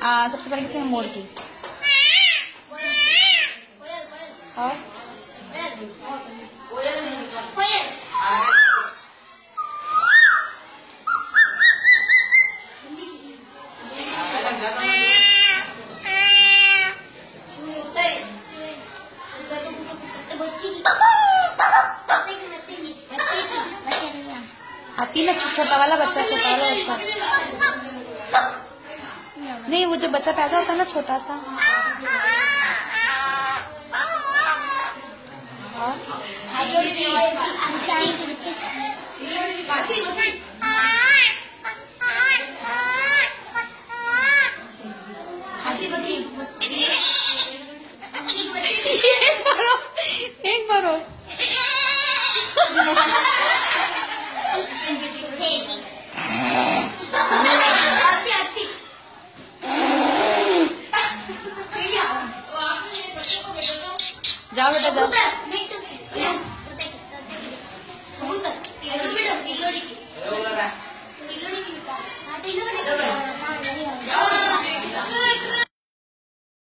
सबसे पहले किसी ने मोर की और हाथी ना, छोटा वाला बच्चा, छोटा वाला बच्चा नहीं, वो जो बच्चा पैदा होता है ना छोटा सा। एक बार और जाओ बेटा जाओ।